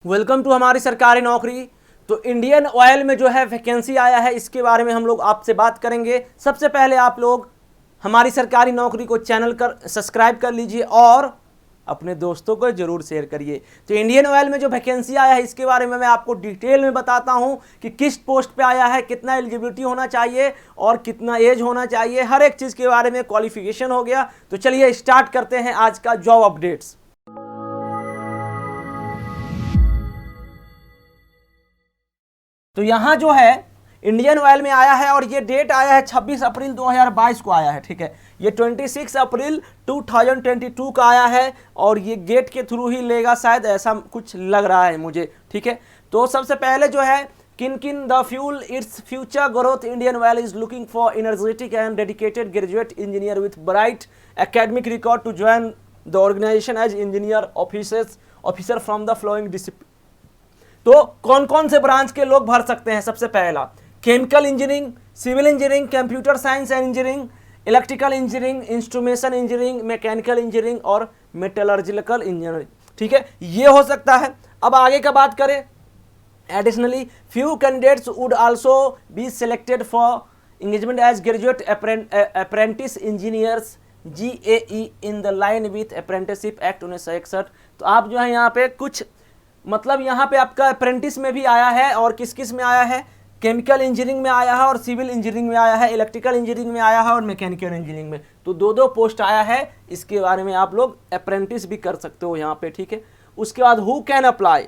Welcome to हमारी सरकारी नौकरी। तो इंडियन ऑयल में जो है वैकेंसी आया है, इसके बारे में हम लोग आपसे बात करेंगे। सबसे पहले आप लोग हमारी सरकारी नौकरी को चैनल कर सब्सक्राइब कर लीजिए और अपने दोस्तों को जरूर शेयर करिए। तो इंडियन ऑयल में जो वैकेंसी आया है इसके बारे में मैं आपको डिटेल में बताता हूं कि किस पोस्ट पे आया है, कितना एलिजिबिलिटी होना चाहिए और कितना एज होना चाहिए, हर एक चीज़ के बारे में। क्वालिफिकेशन हो गया। तो चलिए स्टार्ट करते हैं आज का जॉब अपडेट्स। तो यहाँ जो है इंडियन ऑयल में आया है और ये डेट आया है 26 अप्रैल 2022 को आया है। ठीक है, ये 26 अप्रैल 2022 का आया है और ये गेट के थ्रू ही लेगा शायद, ऐसा कुछ लग रहा है मुझे। ठीक है, तो सबसे पहले जो है किन the fuel its future growth, Indian oil is looking for energetic and dedicated graduate engineer with bright academic record to join the organisation as engineer officer from the following discipline. तो कौन कौन से ब्रांच के लोग भर सकते हैं? सबसे पहला chemical engineering, civil engineering, computer science and engineering, electrical engineering, instrumentation engineering, mechanical engineering और मेटलर्जिकल इंजीनियरिंग। ठीक है, ये हो सकता है। अब आगे का बात करें, additionally few candidates would also be selected for engagement as graduate apprentice engineers GAE in the line with apprenticeship act 1961। तो आप जो है यहाँ पे कुछ मतलब यहाँ पे आपका अप्रेंटिस में भी आया है और किस किस में आया है, केमिकल इंजीनियरिंग में आया है और सिविल इंजीनियरिंग में आया है, इलेक्ट्रिकल इंजीनियरिंग में आया है और मैकेनिकल इंजीनियरिंग में। तो दो पोस्ट आया है, इसके बारे में आप लोग अप्रेंटिस भी कर सकते हो यहाँ पे। ठीक है, उसके बाद हु कैन अप्लाई।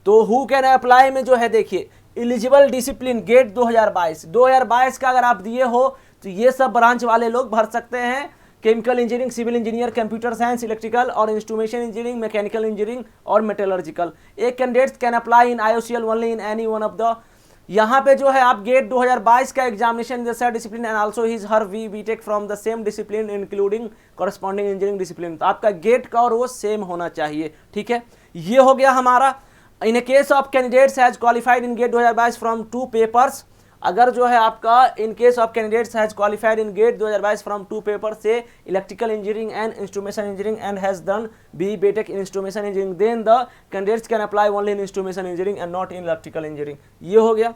तो हु कैन अप्लाई में जो है देखिए एलिजिबल डिसिप्लिन गेट 2022 का अगर आप दिए हो तो ये सब ब्रांच वाले लोग भर सकते हैं। Chemical engineering, civil engineer, computer science, electrical और इंस्ट्रूमेंटेशन इंजीनियरिंग, मैकेनिकल इंजीनियरिंग और मेटलर्जिकल। एक candidates can apply in IOCL only in any one of the. यहाँ पे जो है आप गेट 2022 का examination the same discipline and also his her V BTech from the same discipline including corresponding engineering discipline. तो आपका gate का और वो सेम होना चाहिए। ठीक है, ये हो गया हमारा। In a case of candidates has qualified in GATE 2022 from 2 papers, अगर जो है आपका in case of candidates has qualified in GATE 2022 from 2 paper से electrical engineering and instrumentation engineering and has done BE BTech in instrumentation engineering, then the candidates can apply only in instrumentation engineering and not in electrical engineering. ये हो गया।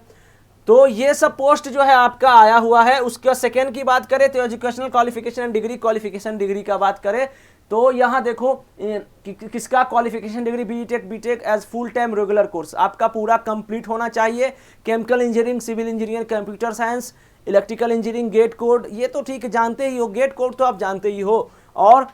तो ये सब post जो है आपका आया हुआ है। उसके सेकेंड की बात करें तो educational qualification and degree, qualification degree का बात करें तो यहाँ देखो किसका qualification degree BTech as full time regular course आपका पूरा कंप्लीट होना चाहिए। Chemical engineering, civil engineer, computer science, electrical engineering, GATE code ये तो ठीक जानते ही हो, गेट कोड तो आप जानते ही हो, और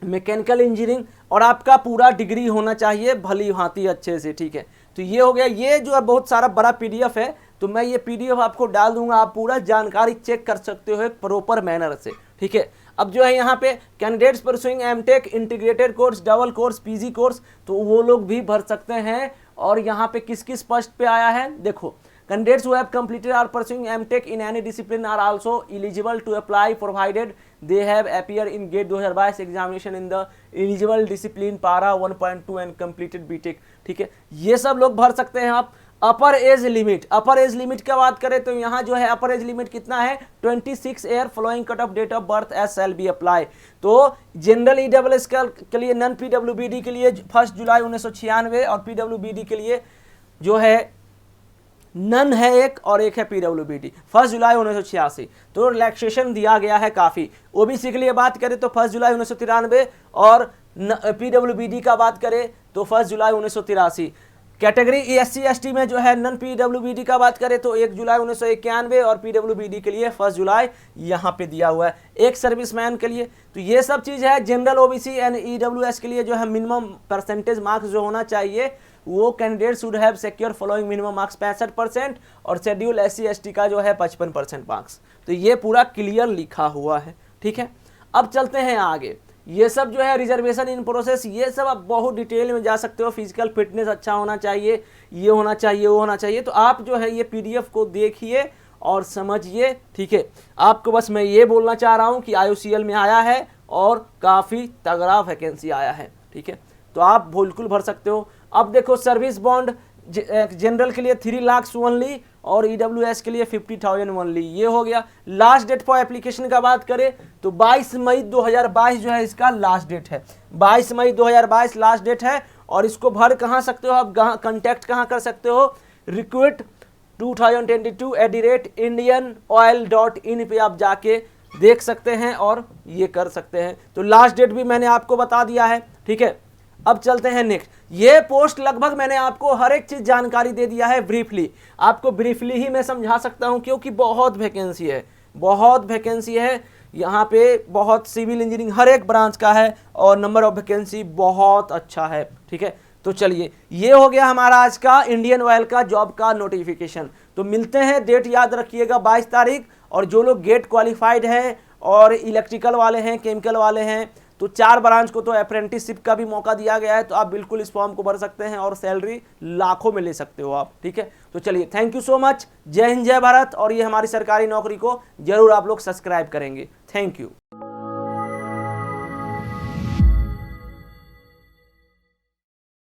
मैकेनिकल इंजीनियरिंग, और आपका पूरा डिग्री होना चाहिए भली भांति अच्छे से। ठीक है, तो ये हो गया। ये जो है बहुत सारा बड़ा PDF है, तो मैं ये PDF आपको डाल दूंगा, आप पूरा जानकारी चेक कर सकते हो एक प्रॉपर मैनर से। ठीक है, अब जो है यहाँ पे candidates pursuing MTech, integrated course, double course, PG course, तो वो लोग भी भर सकते हैं। और यहाँ पे किस किस पोस्ट पे आया है देखो, candidates who have completed or pursuing MTech in any discipline are also eligible to apply provided they have appear in GATE 2022 examination in the eligible discipline para 1.2 and completed BTech। ठीक है, ये सब लोग भर सकते हैं आप। अपर एज लिमिट की बात करें तो यहाँ जो है अपर एज लिमिट कितना है 26 year following cut off date of birth age shall be apply. तो जनरल EWS के लिए, नन PWBD के लिए 1 जुलाई 1996 और PWBD के लिए जो है नन है एक और एक है PWBD 1 जुलाई 1986। तो रिलैक्सेशन दिया गया है काफ़ी। OBC के लिए बात करें तो 1 जुलाई 1993 और PWBD का बात करें तो 1 जुलाई 1983। कैटेगरी SC ST में जो है नन PWBD का बात करें तो 1 जुलाई 1991 और PWBD के लिए 1 जुलाई यहाँ पे दिया हुआ है। एक सर्विसमैन के लिए तो ये सब चीज़ है। जनरल OBC एंड EWS के लिए जो है मिनिमम परसेंटेज मार्क्स जो होना चाहिए वो candidate should have secure following minimum marks 65% और शेड्यूल SC ST का जो है 55% मार्क्स। तो ये पूरा क्लियर लिखा हुआ है। ठीक है, अब चलते हैं आगे। ये सब जो है रिजर्वेशन इन प्रोसेस, ये सब आप बहुत डिटेल में जा सकते हो। फिजिकल फिटनेस अच्छा होना चाहिए, ये होना चाहिए, वो होना चाहिए। तो आप जो है ये PDF को देखिए और समझिए। ठीक है, आपको बस मैं ये बोलना चाह रहा हूँ कि IOCL में आया है और काफ़ी तगड़ा वैकेंसी आया है। ठीक है, तो आप बिल्कुल भर सकते हो। अब देखो सर्विस बॉन्ड जनरल के लिए 3 लाख ओनली और EWS के लिए 50,000 ओनली। ये हो गया। लास्ट डेट फॉर एप्लीकेशन का बात करें तो 22 मई 2022 जो है इसका लास्ट डेट है। 22 मई 2022 लास्ट डेट है और इसको भर कहाँ सकते हो आप, कंटेक्ट कहाँ कर सकते हो, रिक्रूट 2022@indianoil.in पे आप जाके देख सकते हैं और ये कर सकते हैं। तो लास्ट डेट भी मैंने आपको बता दिया है, ठीक है। अब चलते हैं नेक्स्ट। ये पोस्ट लगभग मैंने आपको हर एक चीज जानकारी दे दिया है ब्रीफली, आपको ब्रीफली ही मैं समझा सकता हूं क्योंकि बहुत वैकेंसी है, बहुत वैकेंसी है यहाँ पे, बहुत सिविल इंजीनियरिंग हर एक ब्रांच का है और नंबर ऑफ वैकेंसी बहुत अच्छा है, ठीक है। तो चलिए ये हो गया हमारा आज का इंडियन ऑयल का जॉब का नोटिफिकेशन। तो मिलते हैं, डेट याद रखिएगा 22 तारीख। और जो लोग गेट क्वालिफाइड हैं और इलेक्ट्रिकल वाले हैं, केमिकल वाले हैं, तो 4 ब्रांच को तो अप्रेंटिसशिप का भी मौका दिया गया है, तो आप बिल्कुल इस फॉर्म को भर सकते हैं और सैलरी लाखों में ले सकते हो आप, ठीक है। तो चलिए थैंक यू सो मच, जय हिंद जय भारत। और ये हमारी सरकारी नौकरी को जरूर आप लोग सब्सक्राइब करेंगे। Thank you.